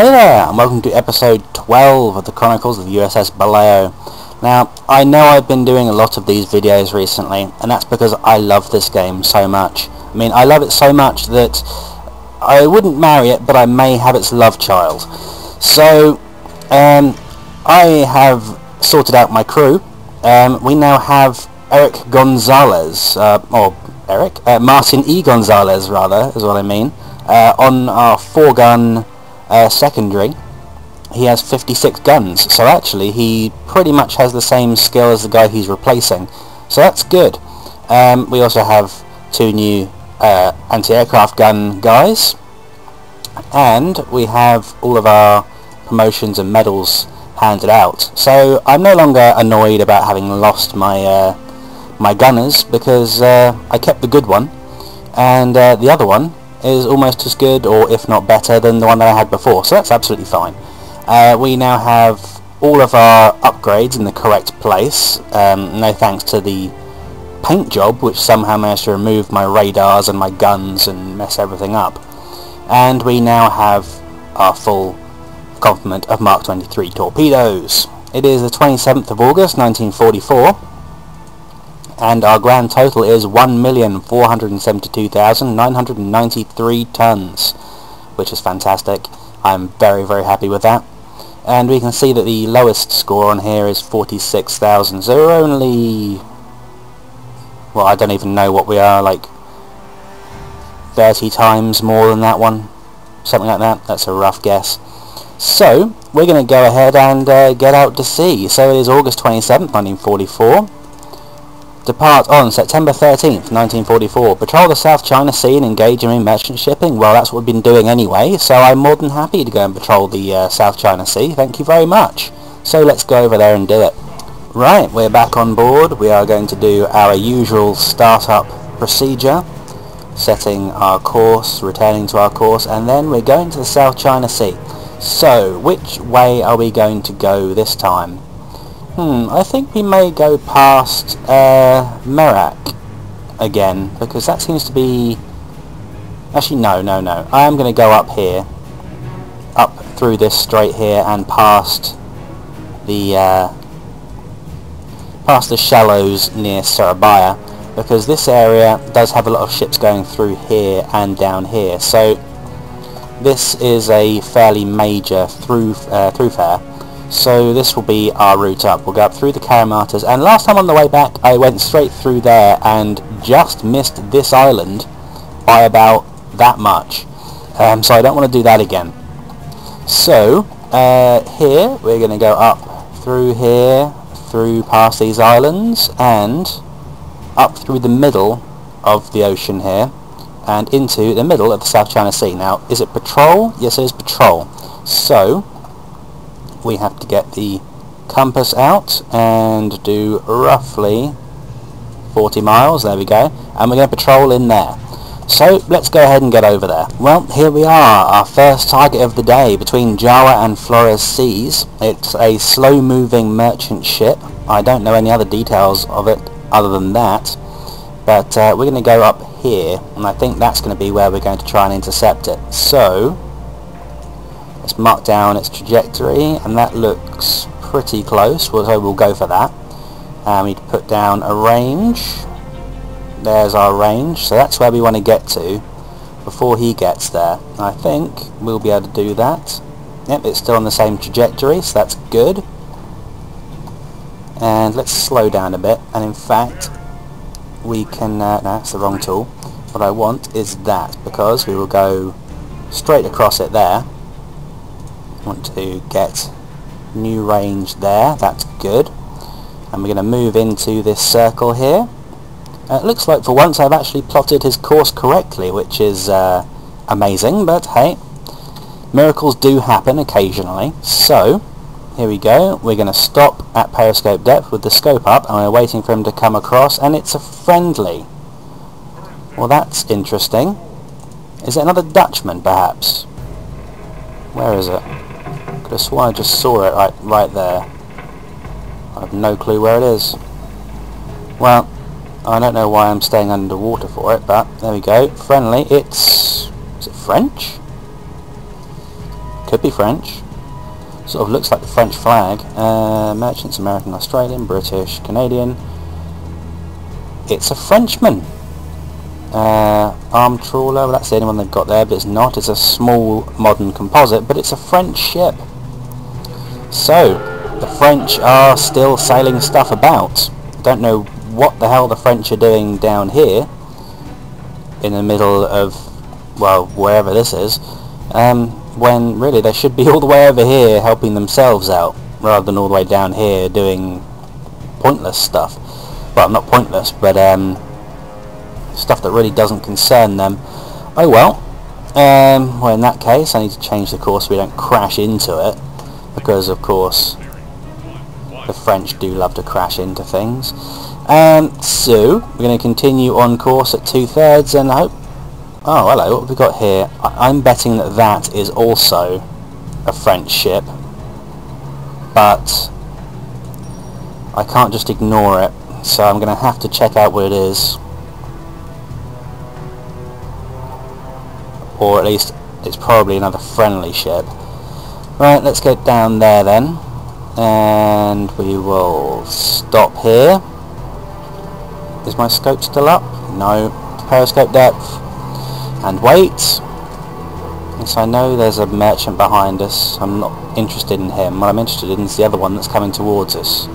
Hey there, and welcome to episode 12 of the Chronicles of the USS Balao. Now, I know I've been doing a lot of these videos recently, and that's because I love this game so much. I mean, I love it so much that I wouldn't marry it, but I may have its love child. So, I have sorted out my crew. We now have Eric Gonzalez, Martin E. Gonzalez, rather, is what I mean, on our 4-gun secondary. He has 56 guns, so actually he pretty much has the same skill as the guy he's replacing, so that's good. We also have 2 new anti-aircraft gun guys, and we have all of our promotions and medals handed out, so I'm no longer annoyed about having lost my my gunners, because I kept the good one, and the other one is almost as good, or if not better, than the one that I had before, so that's absolutely fine. We now have all of our upgrades in the correct place, no thanks to the paint job, which somehow managed to remove my radars and my guns and mess everything up. And we now have our full complement of Mark 23 torpedoes. It is the 27th of August 1944, and our grand total is 1,472,993 tons, which is fantastic. I'm very, very happy with that. And we can see that the lowest score on here is 46,000, so we're only, well, I don't even know what we are, like 30 times more than that one, something like that. That's a rough guess. So we're going to go ahead and get out to sea. So it is August 27th, 1944. Depart on September 13th, 1944. Patrol the South China Sea and engage in merchant shipping. Well, that's what we've been doing anyway, so I'm more than happy to go and patrol the South China Sea. Thank you very much. So let's go over there and do it. Right, we're back on board. We are going to do our usual start-up procedure, setting our course, returning to our course, and then we're going to the South China Sea. So, which way are we going to go this time? I think we may go past Merak again, because that seems to be... Actually, no. I am going to go up here, up through this straight here, and past the shallows near Surabaya, because this area does have a lot of ships going through here and down here. So this is a fairly major thoroughfare. So this will be our route up. We'll go up through the Karamatas, and last time on the way back I went straight through there and just missed this island by about that much. So I don't want to do that again. So here we're going to go up through here, through past these islands, and up through the middle of the ocean here, and into the middle of the South China Sea. Now, is it patrol? Yes, it is patrol. So we have to get the compass out and do roughly 40 miles, there we go, and we're going to patrol in there. So let's go ahead and get over there. Well, here we are, our first target of the day, between Java and Flores Seas. It's a slow-moving merchant ship. I don't know any other details of it other than that, but we're going to go up here, and I think that's going to be where we're going to try and intercept it. So let's mark down its trajectory, and that looks pretty close, so we'll go for that. We need to put down a range. There's our range, so that's where we want to get to before he gets there. I think we'll be able to do that. Yep, it's still on the same trajectory, so that's good. And let's slow down a bit, and in fact we can, no, that's the wrong tool. What I want is that, because we will go straight across it there. Want to get new range there, that's good. And we're going to move into this circle here. It looks like for once I've actually plotted his course correctly, which is amazing, but hey, miracles do happen occasionally. So here we go, we're going to stop at periscope depth with the scope up, and we're waiting for him to come across, and it's a friendly. Well, that's interesting. Is it another Dutchman perhaps? Where is it? Could have sworn I just saw it right there. I have no clue where it is. Well, I don't know why I'm staying underwater for it, but there we go. Friendly. Is it French? Could be French. Sort of looks like the French flag. Merchants, American, Australian, British, Canadian. It's a Frenchman. Armed trawler, well, that's the only one they've got there, but it's not. It's a small modern composite, but it's a French ship. So, the French are still sailing stuff about. Don't know what the hell the French are doing down here, in the middle of, well, wherever this is, when really they should be all the way over here helping themselves out, rather than all the way down here doing pointless stuff. Well, not pointless, but stuff that really doesn't concern them. Oh well. Well, in that case, I need to change the course so we don't crash into it, because of course the French do love to crash into things. So we're going to continue on course at 2/3, and I hope. Oh, hello. What have we got here? I'm betting that that is also a French ship, but I can't just ignore it. So I'm going to have to check out what it is. Or at least it's probably another friendly ship. Right, let's get down there then. And we will stop here. Is my scope still up? No. Periscope depth. And wait. Yes, I know there's a merchant behind us. I'm not interested in him. What I'm interested in is the other one that's coming towards us.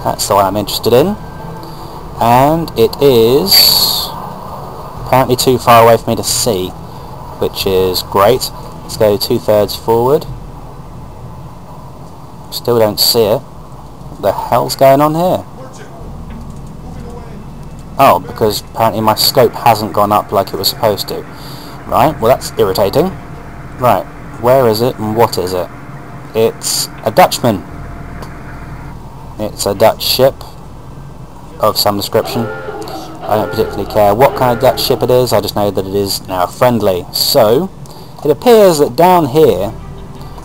That's the one I'm interested in. And it is apparently too far away for me to see, which is great. Let's go 2/3 forward. Still don't see it. What the hell's going on here? Oh, because apparently my scope hasn't gone up like it was supposed to. Right, well that's irritating. Right, where is it and what is it? It's a Dutchman. It's a Dutch ship of some description. I don't particularly care what kind of Dutch ship it is, I just know that it is now friendly. So, it appears that down here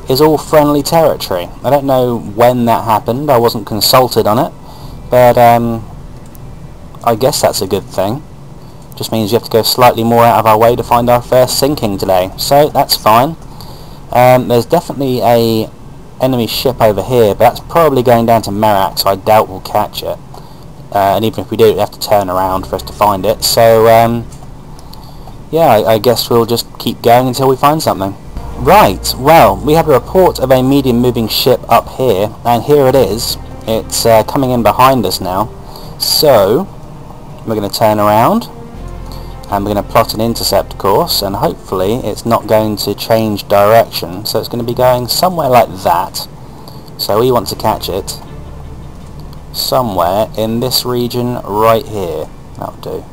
is all friendly territory. I don't know when that happened, I wasn't consulted on it, but I guess that's a good thing. Just means you have to go slightly more out of our way to find our first sinking today, so that's fine. There's definitely a enemy ship over here, but that's probably going down to Merak, so I doubt we'll catch it. And even if we do, we have to turn around for us to find it. So, yeah, I guess we'll just keep going until we find something. Right, well, we have a report of a medium moving ship up here, and here it is. It's coming in behind us now. So, we're going to turn around, and we're going to plot an intercept course, and hopefully it's not going to change direction. So it's going to be going somewhere like that. So we want to catch it somewhere in this region right here. That'll do.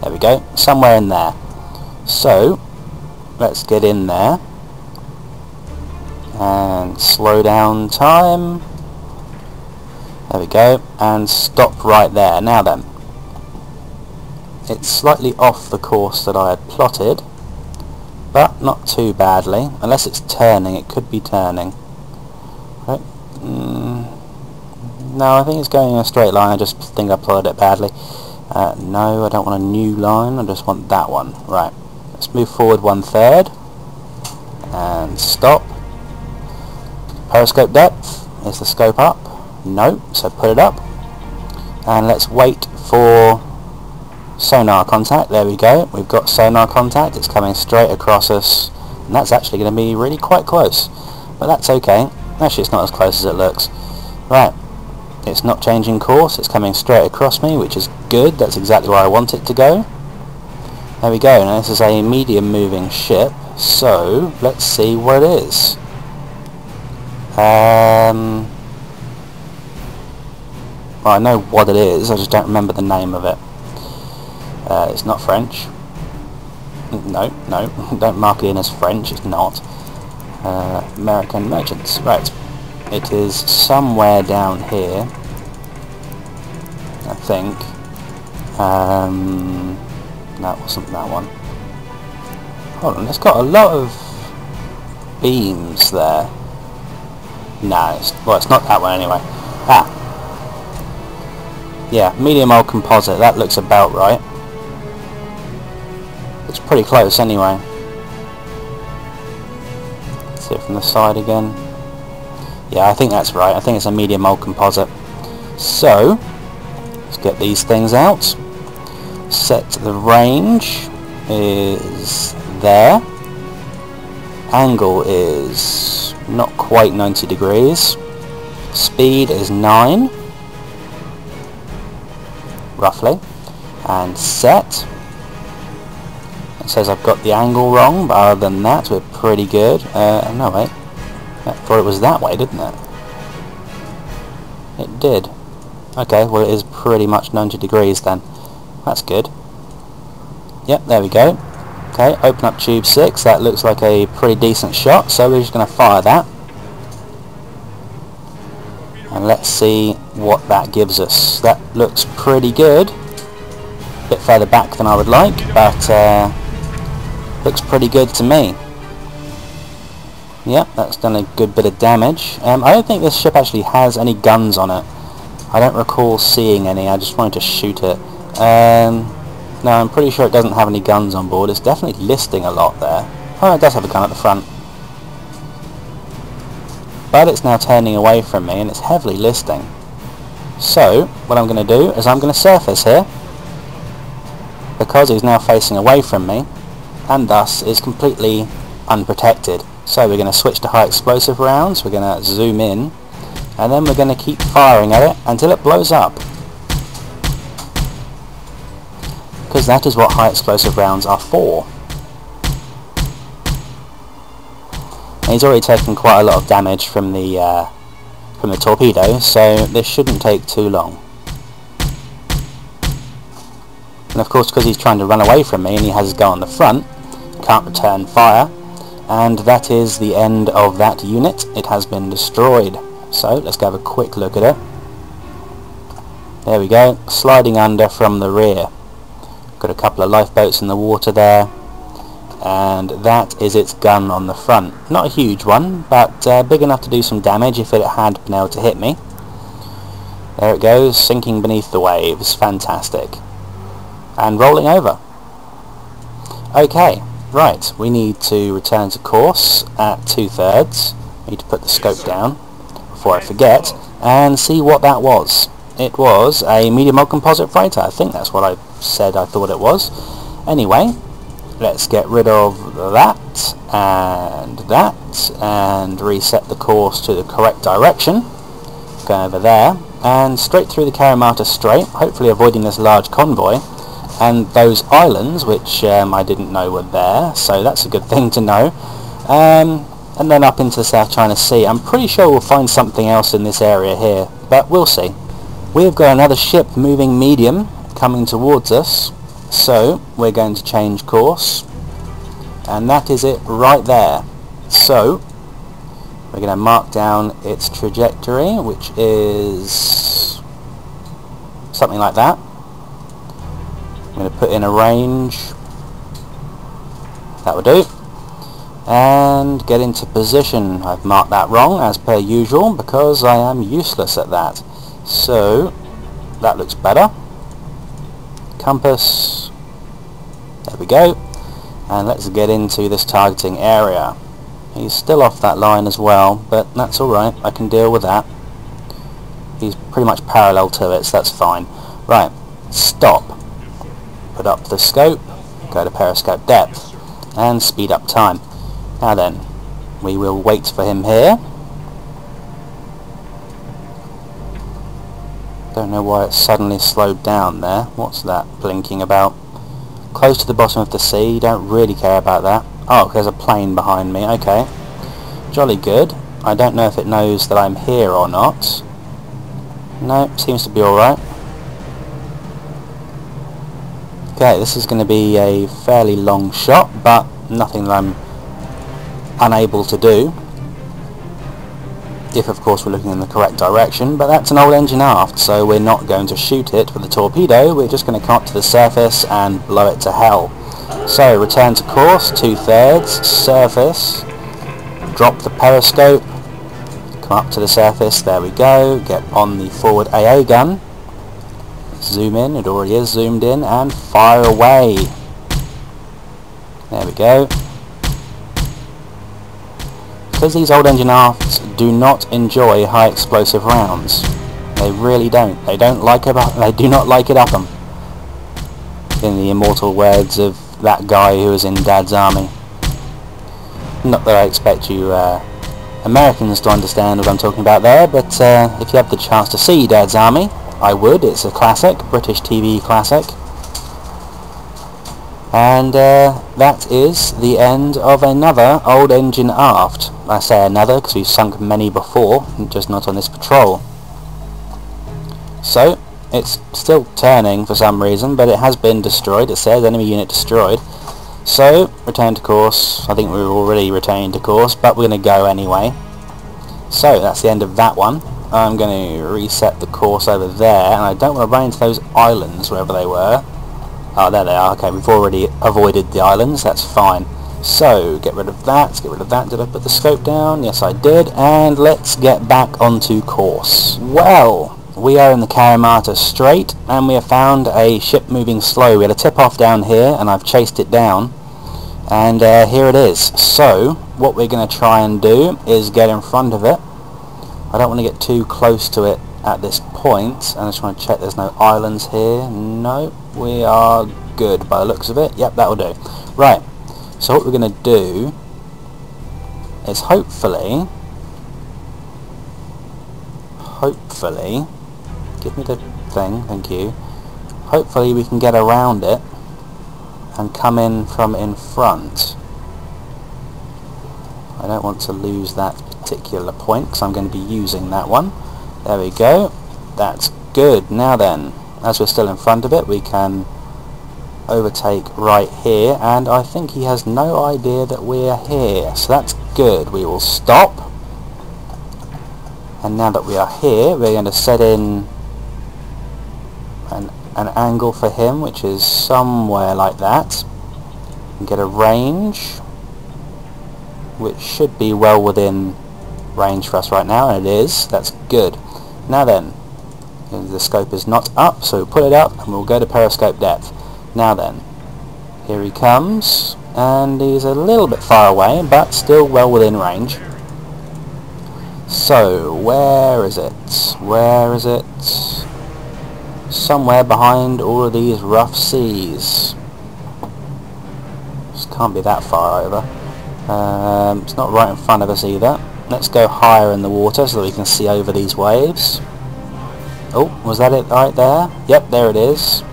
There we go. Somewhere in there. So let's get in there and slow down time. There we go. And stop right there. Now then, it's slightly off the course that I had plotted, but not too badly. Unless it's turning, it could be turning. Right. No, I think it's going in a straight line. I just think I plotted it badly. No, I don't want a new line. I just want that one. Right. Let's move forward 1/3 and stop. Periscope depth. Is the scope up? No, so put it up. And let's wait for sonar contact. There we go. We've got sonar contact. It's coming straight across us, and that's actually going to be really quite close. But that's okay. Actually, it's not as close as it looks. Right. It's not changing course, it's coming straight across me, which is good. That's exactly where I want it to go. There we go. Now this is a medium moving ship, so let's see what it is. Well, I know what it is, I just don't remember the name of it. It's not French. No, don't mark it in as French, it's not. American merchants, right. It is somewhere down here, I think. That wasn't that one. Hold on, it's got a lot of beams there. No, it's not that one anyway. Ah! Yeah, medium old composite, that looks about right. It's pretty close anyway. Let's see it from the side again. Yeah, I think that's right. I think it's a medium mold composite. So, let's get these things out. Set the range is there. Angle is not quite 90 degrees. Speed is 9, roughly. And set. It says I've got the angle wrong, but other than that, we're pretty good. No, wait. I thought it was that way, didn't it? It did. Okay, well it is pretty much 90 degrees then. That's good. Yep, there we go. Okay, open up tube 6. That looks like a pretty decent shot, so we're just going to fire that. And let's see what that gives us. That looks pretty good. A bit further back than I would like, but looks pretty good to me. Yep, that's done a good bit of damage. I don't think this ship actually has any guns on it. I don't recall seeing any. I just wanted to shoot it. No, I'm pretty sure it doesn't have any guns on board. It's definitely listing a lot there. Oh, it does have a gun at the front. But it's now turning away from me and it's heavily listing. So, what I'm going to do is I'm going to surface here, because he's now facing away from me, and thus is completely unprotected. So we're going to switch to high explosive rounds, we're going to zoom in, and then we're going to keep firing at it until it blows up. Because that is what high explosive rounds are for. And he's already taken quite a lot of damage from the torpedo, so this shouldn't take too long. And of course, because he's trying to run away from me and he has his gun on the front, can't return fire, and that is the end of that unit. It has been destroyed. So let's go have a quick look at it. There we go, sliding under from the rear. Got a couple of lifeboats in the water there, and that is its gun on the front. Not a huge one, but big enough to do some damage if it had been able to hit me. There it goes, sinking beneath the waves. Fantastic. And rolling over. Okay, right, we need to return to course at 2/3. Need to put the scope down before I forget, and see what that was. It was a medium mold composite freighter. I think that's what I said I thought it was. Anyway, let's get rid of that, and reset the course to the correct direction. Go over there, and straight through the Karamata Strait, hopefully avoiding this large convoy, and those islands, which I didn't know were there, so that's a good thing to know. And then up into the South China Sea. I'm pretty sure we'll find something else in this area here, but we'll see. We've got another ship moving medium coming towards us, so we're going to change course, and that is it right there. So we're going to mark down its trajectory, which is something like that. I'm going to put in a range, that will do, and get into position. I've marked that wrong as per usual because I am useless at that. So that looks better. Compass, there we go, and let's get into this targeting area. He's still off that line as well, but that's alright, I can deal with that. He's pretty much parallel to it, so that's fine. Right, stop. Put up the scope, go to periscope depth, and speed up time. Now then, we will wait for him here. Don't know why it suddenly slowed down there. What's that blinking about? Close to the bottom of the sea, don't really care about that. Oh, there's a plane behind me, okay. Jolly good. I don't know if it knows that I'm here or not. No, seems to be alright. Okay, this is going to be a fairly long shot, but nothing that I'm unable to do. If of course we're looking in the correct direction, but that's an old engine aft, so we're not going to shoot it with a torpedo, we're just going to come up to the surface and blow it to hell. So return to course, 2/3, surface, drop the periscope, come up to the surface, there we go, get on the forward AA gun, zoom in, it already is zoomed in, and fire away. There we go. because these old engine afts do not enjoy high explosive rounds. They really don't. They don't like it. They do not like it up 'em. In the immortal words of that guy who was in Dad's army. Not that I expect you Americans to understand what I'm talking about there, but if you have the chance to see Dad's army, I would. It's a classic, British TV classic. And that is the end of another old engine aft. I say another because we've sunk many before, just not on this patrol. So, it's still turning for some reason, but it has been destroyed. It says enemy unit destroyed. So, return to course. I think we were already returning to course, but we're going to go anyway. So, that's the end of that one. I'm going to reset the course over there, and I don't want to run into those islands, wherever they were. Oh, there they are. Okay, we've already avoided the islands. That's fine. So, get rid of that. Get rid of that. Did I put the scope down? Yes, I did. And let's get back onto course. Well, we are in the Karamata Strait, and we have found a ship moving slow. We had a tip-off down here, and I've chased it down. And here it is. So, what we're going to try and do is get in front of it. I don't want to get too close to it at this point. I just want to check there's no islands here. No, we are good by the looks of it. Yep, that'll do. Right, so what we're going to do is hopefully, give me the thing, thank you. Hopefully we can get around it and come in from in front. I don't want to lose that particular point because I'm going to be using that one. There we go. That's good. Now then, as we're still in front of it, we can overtake right here, and I think he has no idea that we're here, so that's good. We will stop, and now that we are here, we're going to set in an angle for him, which is somewhere like that, and get a range which should be well within range for us right now, and it is. That's good. Now then, the scope is not up, so we'll put it up and we'll go to periscope depth. Now then, here he comes, and he's a little bit far away, but still well within range. So, where is it? Where is it? Somewhere behind all of these rough seas. Just can't be that far over. It's not right in front of us either. Let's go higher in the water so that we can see over these waves. Oh, was that it right there? Yep, there it is.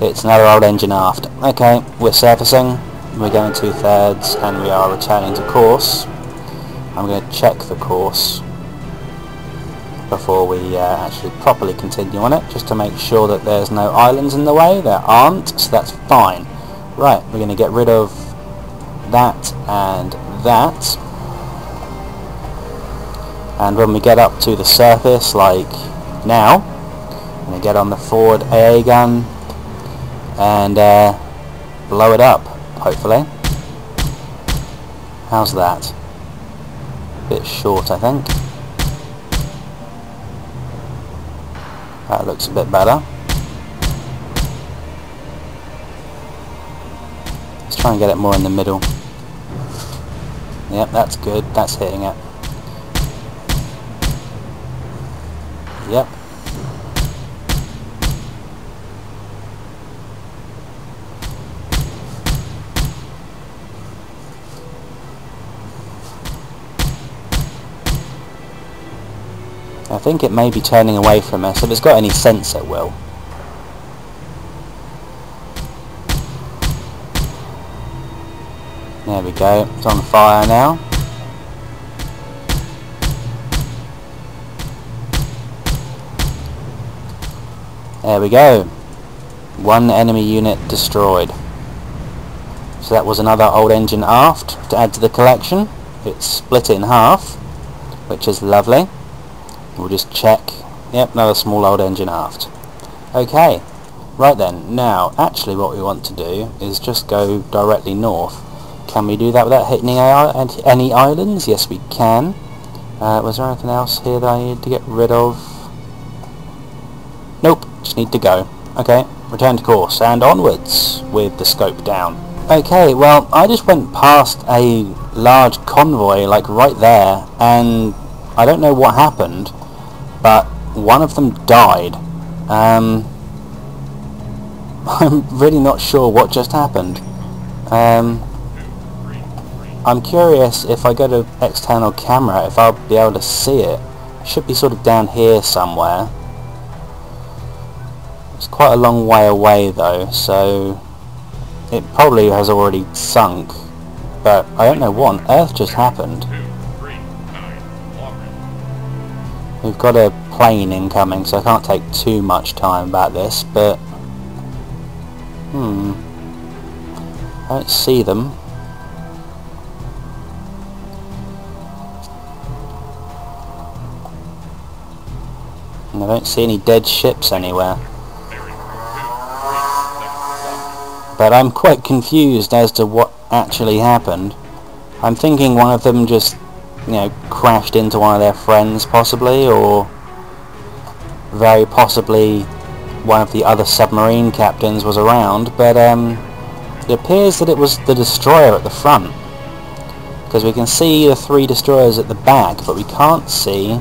It's another old engine aft. Okay, we're surfacing. We're going 2/3 and we are returning to course. I'm going to check the course before we actually properly continue on it, just to make sure that there's no islands in the way. There aren't, so that's fine. Right, we're going to get rid of that and that. And when we get up to the surface, like now, I'm going to get on the forward AA gun and blow it up, hopefully. How's that? Bit short, I think. That looks a bit better. Let's try and get it more in the middle. Yep, that's good. That's hitting it. Yep. I think it may be turning away from us. If it's got any sense, it will. There we go. It's on fire now. There we go. One enemy unit destroyed. So that was another old engine aft to add to the collection. It's split it in half, which is lovely. We'll just check. Yep, another small old engine aft. Okay, right then. Now, actually what we want to do is just go directly north. Can we do that without hitting any islands? Yes, we can. Was there anything else here that I need to get rid of? Nope, just need to go. Okay, return to course and onwards with the scope down. Okay, well, I just went past a large convoy, like right there, and I don't know what happened, but one of them died. I'm really not sure what just happened. I'm curious if I go to external camera, if I'll be able to see it. It should be sort of down here somewhere. It's quite a long way away though, so it probably has already sunk, but I don't know what on earth just happened. We've got a plane incoming, so I can't take too much time about this, but I don't see them. And I don't see any dead ships anywhere. But I'm quite confused as to what actually happened. I'm thinking one of them just, you know, crashed into one of their friends possibly, or very possibly one of the other submarine captains was around, but it appears that it was the destroyer at the front, because we can see the 3 destroyers at the back, but we can't see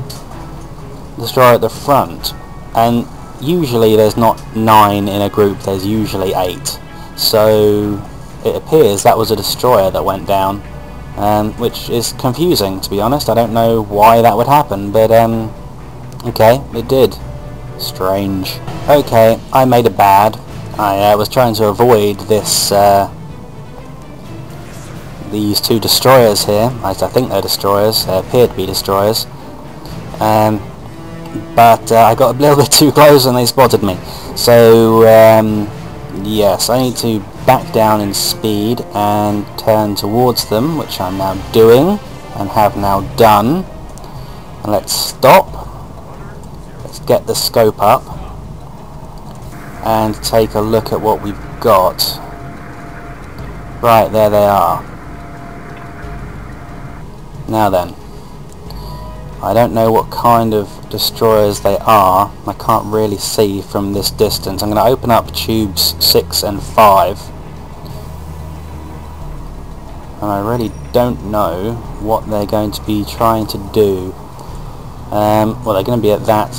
the destroyer at the front. And usually there's not 9 in a group, there's usually 8. So it appears that was a destroyer that went down, which is confusing, to be honest. I don't know why that would happen, but okay, it did. Strange. Okay, I made a bad. I was trying to avoid this these 2 destroyers here. I think they're destroyers. They appear to be destroyers. But I got a little bit too close and they spotted me. So yes, I need to back down in speed and turn towards them, which I'm now doing and have now done. And let's stop. Let's get the scope up and take a look at what we've got. Right, there they are. Now then, I don't know what kind of destroyers they are. I can't really see from this distance. I'm going to open up tubes 6 and 5. And I really don't know what they're going to be trying to do. Well, they're going to be at that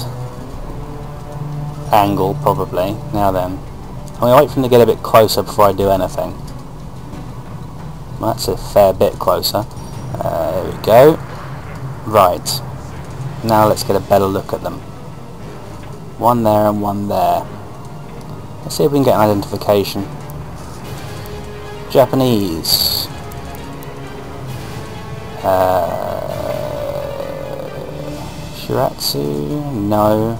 angle probably. Now then, I'm going to wait for them to get a bit closer before I do anything. Well, that's a fair bit closer. There we go. Right. Now let's get a better look at them. One there and one there. Let's see if we can get an identification. Japanese. Shiratsu? No.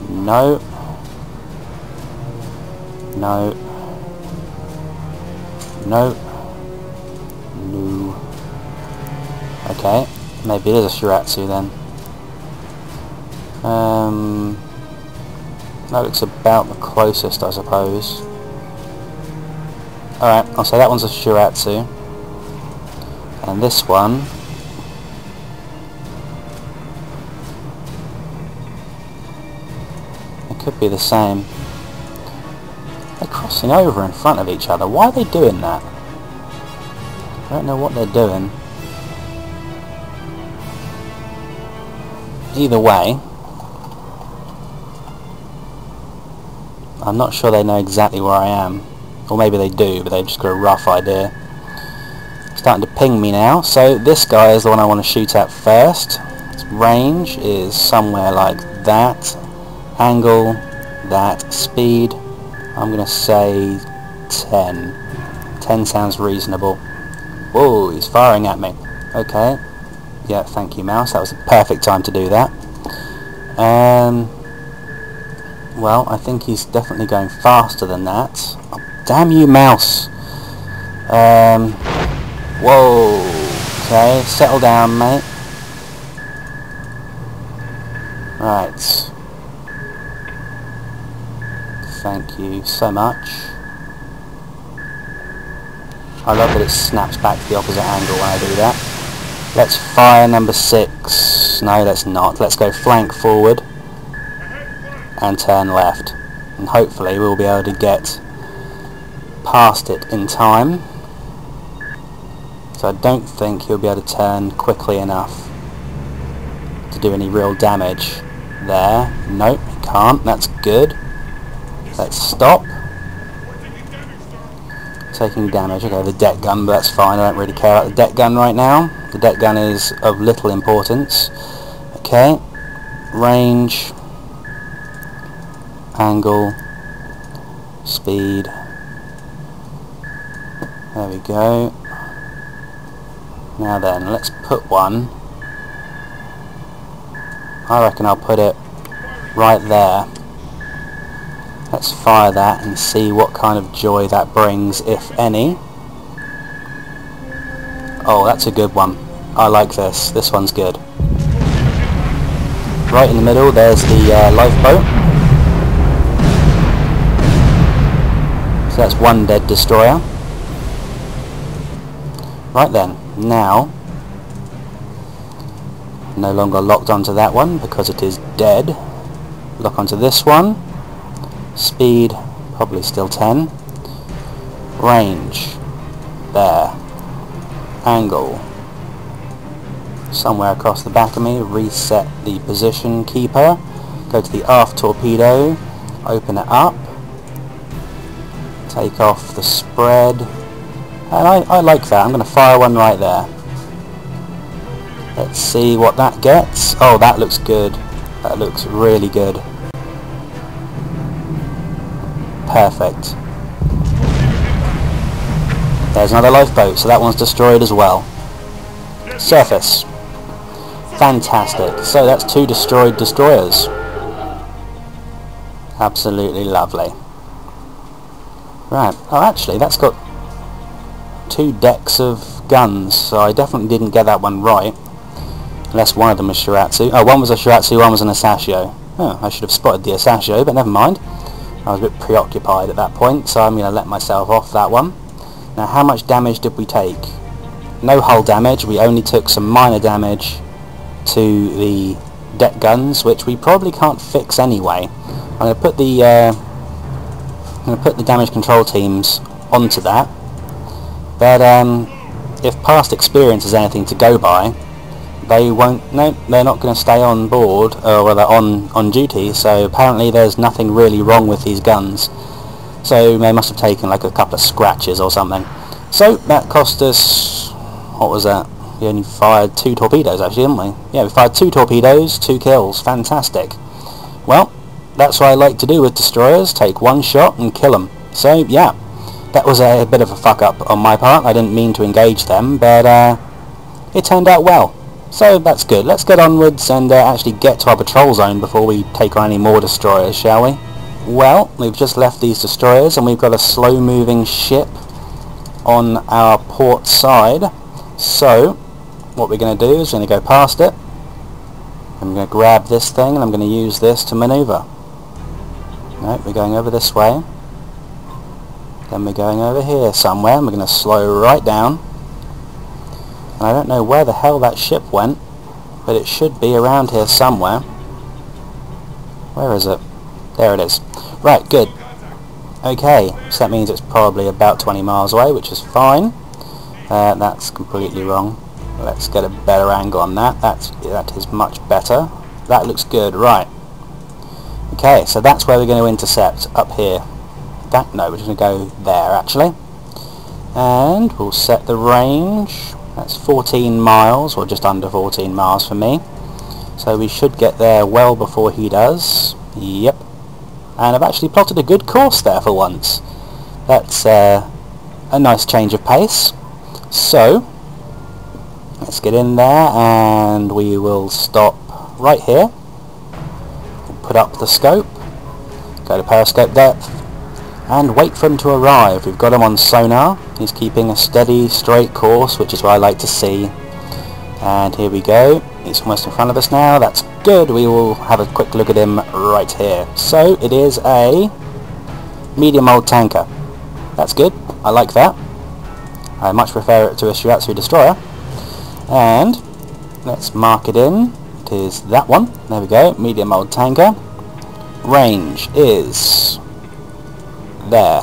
No. No. No. No. Okay. Maybe it is a Shiratsu then. That looks about the closest, I suppose. Alright, I'll say that one's a Shiratsu. And this one... it could be the same. They're crossing over in front of each other. Why are they doing that? I don't know what they're doing. Either way, I'm not sure they know exactly where I am. Or maybe they do, but they've just got a rough idea. Starting to ping me now. So this guy is the one I want to shoot at first. Its range is somewhere like that. Angle, that. Speed, I'm going to say 10. 10 sounds reasonable. Whoa, he's firing at me. Okay. Yeah, thank you, mouse. That was the perfect time to do that. Well, I think he's definitely going faster than that. Oh, damn you, mouse! Whoa. Okay, settle down, mate. Right. Thank you so much. I love that it snaps back to the opposite angle when I do that. Let's fire number 6. No, let's not. Let's go flank forward and turn left. And hopefully we'll be able to get past it in time. So I don't think he'll be able to turn quickly enough to do any real damage there. Nope, he can't. That's good. Let's stop. Taking damage. Okay, the deck gun, but that's fine. I don't really care about the deck gun right now. The deck gun is of little importance. Okay. Range. Angle. Speed. There we go. Now then, let's put one. I reckon I'll put it right there. Let's fire that and see what kind of joy that brings, if any. Oh, that's a good one. I like this. This one's good. Right in the middle, there's the lifeboat. So that's one dead destroyer. Right then, now, no longer locked onto that one because it is dead. Lock onto this one. Speed, probably still 10. Range, there. Angle, somewhere across the back of me. Reset the position keeper. Go to the aft torpedo. Open it up. Take off the spread. And I like that. I'm going to fire one right there. Let's see what that gets. Oh, that looks good. That looks really good. Perfect. There's another lifeboat, so that one's destroyed as well. Surface. Fantastic. So that's 2 destroyed destroyers. Absolutely lovely. Right. Oh, actually, that's got 2 decks of guns, so I definitely didn't get that one right. Unless one of them was Shiratsu. Oh, one was a Shiratsu, one was an Asashio. Oh, I should have spotted the Asashio, but never mind. I was a bit preoccupied at that point, so I'm going to let myself off that one. Now, how much damage did we take? No hull damage. We only took some minor damage to the deck guns, which we probably can't fix anyway. I'm going to put the damage control teams onto that. But if past experience is anything to go by, they won't. No, they're not going to stay on board, or rather on duty. So apparently there's nothing really wrong with these guns. So they must have taken like a couple of scratches or something. So that cost us, what was that? We only fired 2 torpedoes actually, didn't we? Yeah, we fired 2 torpedoes, 2 kills. Fantastic. Well, that's what I like to do with destroyers. Take one shot and kill them. So yeah, that was a bit of a fuck up on my part. I didn't mean to engage them, but it turned out well. So that's good. Let's get onwards and actually get to our patrol zone before we take on any more destroyers, shall we? Well, we've just left these destroyers and we've got a slow moving ship on our port side. So what we're going to do is we're going to go past it. I'm going to grab this thing and I'm going to use this to maneuver. Nope, we're going over this way. Then we're going over here somewhere and we're going to slow right down. And I don't know where the hell that ship went, but it should be around here somewhere. Where is it? There it is. Right, good. Okay, so that means it's probably about 20 miles away, which is fine. That's completely wrong. Let's get a better angle on that. That is much better. That looks good. Right. Okay, so that's where we're going to intercept, up here. No, we're just going to go there actually. And we'll set the range. That's 14 miles, or just under 14 miles for me. So we should get there well before he does. Yep. And I've actually plotted a good course there for once. That's a nice change of pace. So let's get in there and we will stop right here. We'll put up the scope, go to periscope depth, and wait for him to arrive. We've got him on sonar. He's keeping a steady, straight course, which is what I like to see. And here we go. He's almost in front of us now. That's good. We will have a quick look at him right here. So it is a medium old tanker. That's good. I like that. I much prefer it to a Shiratsu destroyer. And let's mark it in. It is that one. There we go. Medium old tanker. Range is there.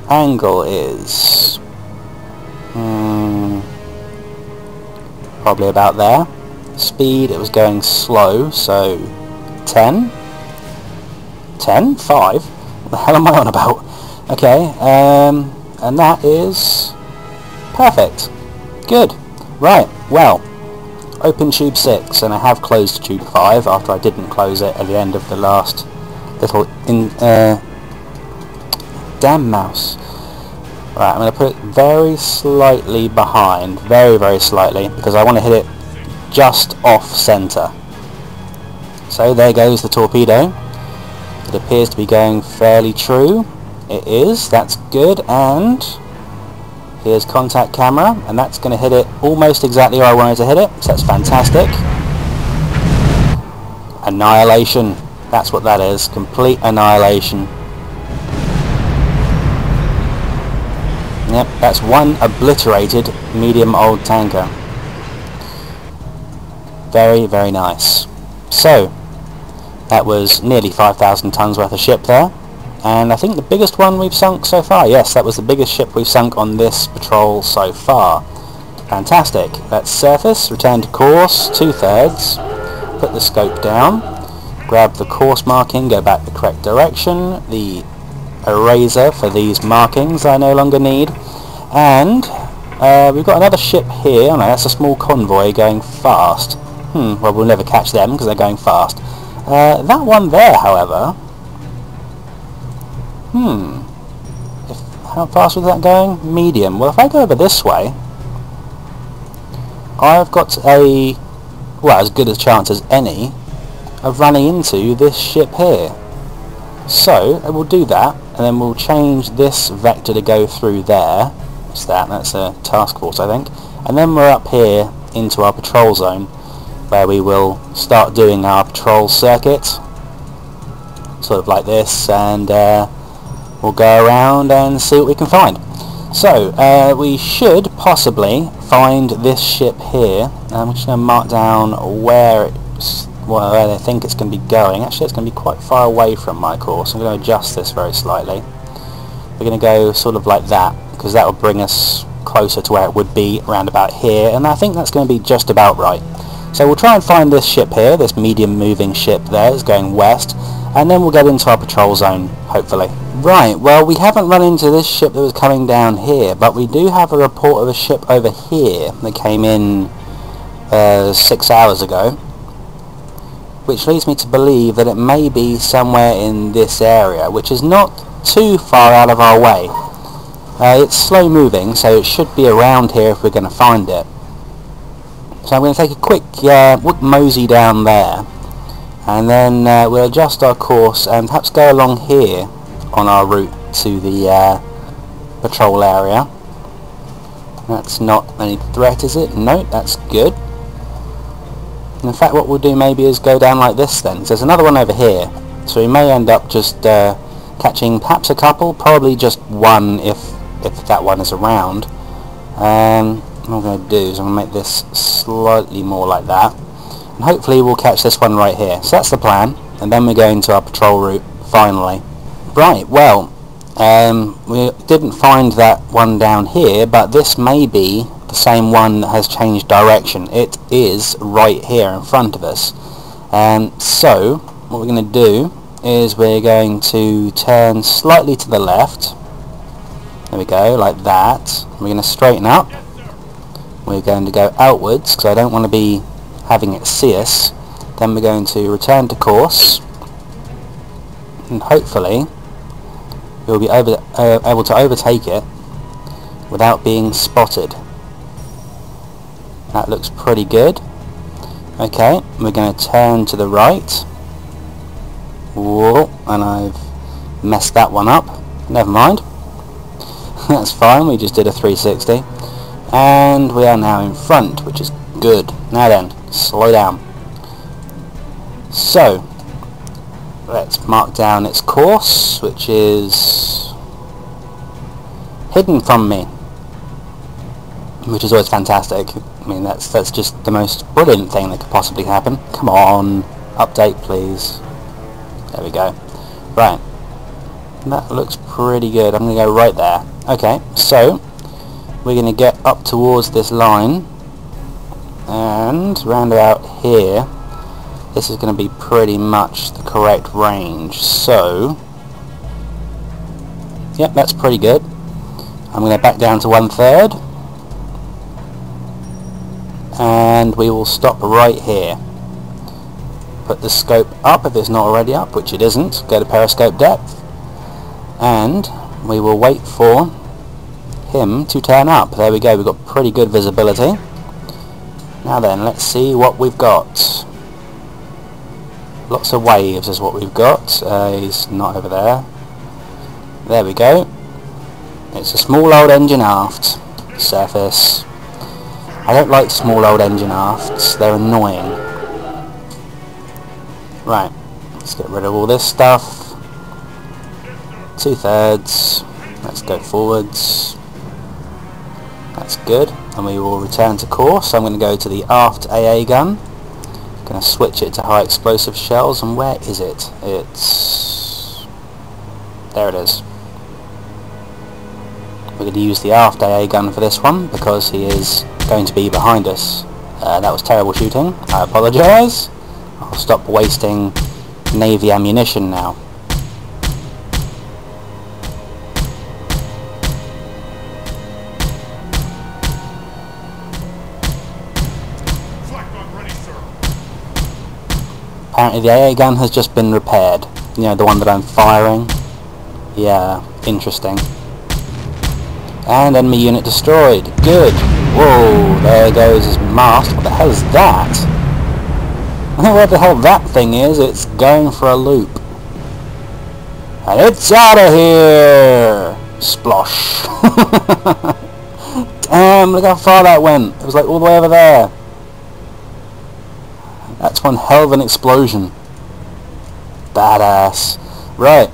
angle is probably about there. Speed, it was going slow, so 10? 10? 5? What the hell am I on about? Okay, and that is perfect. Good. Right, well, open tube 6, and I have closed tube 5 after I didn't close it at the end of the last little damn mouse. Right, I'm going to put it very slightly behind, very, very slightly, because I want to hit it just off centre. So there goes the torpedo. It appears to be going fairly true. It is, that's good, and here's contact camera, and that's going to hit it almost exactly where I wanted to hit it, so that's fantastic. Annihilation, that's what that is, complete annihilation. Yep, that's one obliterated medium old tanker. Very, very nice. So, that was nearly 5,000 tons worth of ship there. And I think the biggest one we've sunk so far. Yes, that was the biggest ship we've sunk on this patrol so far. Fantastic. That's surface, return to course, 2/3. Put the scope down. Grab the course marking, go back the correct direction. The eraser for these markings I no longer need. And we've got another ship here. Oh no, that's a small convoy going fast. Well, we'll never catch them because they're going fast. That one there, however... how fast was that going? Medium. Well, if I go over this way, I've got a... well, as good a chance as any of running into this ship here. So, we'll do that, and then we'll change this vector to go through there. What's that? That's a task force, I think. And then we're up here into our patrol zone, where we will start doing our patrol circuit, sort of like this, and we'll go around and see what we can find. So, we should possibly find this ship here. I'm just going to mark down where I think it's going to be going. Actually, it's going to be quite far away from my course. I'm going to adjust this very slightly. We're going to go sort of like that, because that will bring us closer to where it would be around about here, and I think that's going to be just about right. So we'll try and find this ship here, this medium moving ship there is going west, and then we'll get into our patrol zone, hopefully. Right, well, we haven't run into this ship that was coming down here, but we do have a report of a ship over here that came in 6 hours ago, which leads me to believe that it may be somewhere in this area, which is not too far out of our way. It's slow moving, so it should be around here if we're going to find it. So I'm going to take a quick mosey down there, and then we'll adjust our course and perhaps go along here on our route to the patrol area. That's not any threat, is it? No, that's good. In fact, what we'll do maybe is go down like this then. There's another one over here, so we may end up just catching perhaps a couple, probably just one if that one is around. What I'm going to do is I'm going to make this slightly more like that, and hopefully we'll catch this one right here. So that's the plan, and then we go into our patrol route finally. Right, well, we didn't find that one down here, but this may be the same one that has changed direction. It is right here in front of us. So what we're going to do is we're going to turn slightly to the left. There we go, like that. We're going to straighten up. We're going to go outwards, because I don't want to be having it see us. Then we're going to return to course, and hopefully we'll be able to overtake it without being spotted. That looks pretty good. Okay, we're going to turn to the right. Whoa, and I've messed that one up. Never mind. That's fine, we just did a 360. And we are now in front, which is good. Now then, slow down. So, let's mark down its course, which is hidden from me, which is always fantastic. I mean, that's just the most brilliant thing that could possibly happen. Come on, update please. There we go. Right. That looks pretty good. I'm going to go right there. Okay, so we're going to get up towards this line and round about here. This is going to be pretty much the correct range. So, yep, that's pretty good. I'm going to back down to 1/3 and we will stop right here. Put the scope up if it's not already up, which it isn't. Go to periscope depth and we will wait for him to turn up. There we go, we've got pretty good visibility. Now then, let's see what we've got. Lots of waves is what we've got. He's not over there. There we go. It's a small old engine aft. Surface. I don't like small old engine afts. They're annoying. Right. Let's get rid of all this stuff. 2/3. Let's go forwards. That's good. And we will return to course. I'm going to go to the aft AA gun. Going to switch it to high explosive shells. And where is it? It's... there it is. We're going to use the aft AA gun for this one because he is going to be behind us. That was terrible shooting. I apologise. I'll stop wasting Navy ammunition now. Apparently the AA gun has just been repaired. You know, the one that I'm firing. Yeah, interesting. And enemy unit destroyed. Good. Whoa, there goes his mast. What the hell is that? I don't know what the hell that thing is. It's going for a loop. And it's out of here! Splosh. Damn, look how far that went. It was like all the way over there. That's one hell of an explosion. Badass. Right.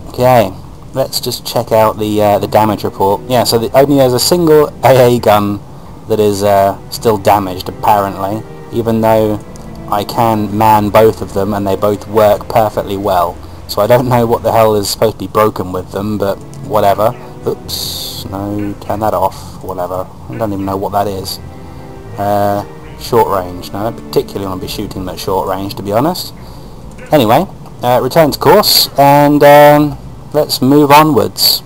Okay. Let's just check out the damage report. Yeah, so only there's a single AA gun that is still damaged, apparently. Even though I can man both of them and they both work perfectly well. So I don't know what the hell is supposed to be broken with them, but whatever. Oops. No, turn that off. Whatever. I don't even know what that is. Short range. No, I don't particularly want to be shooting them at short range, to be honest. Anyway, return to course and let's move onwards.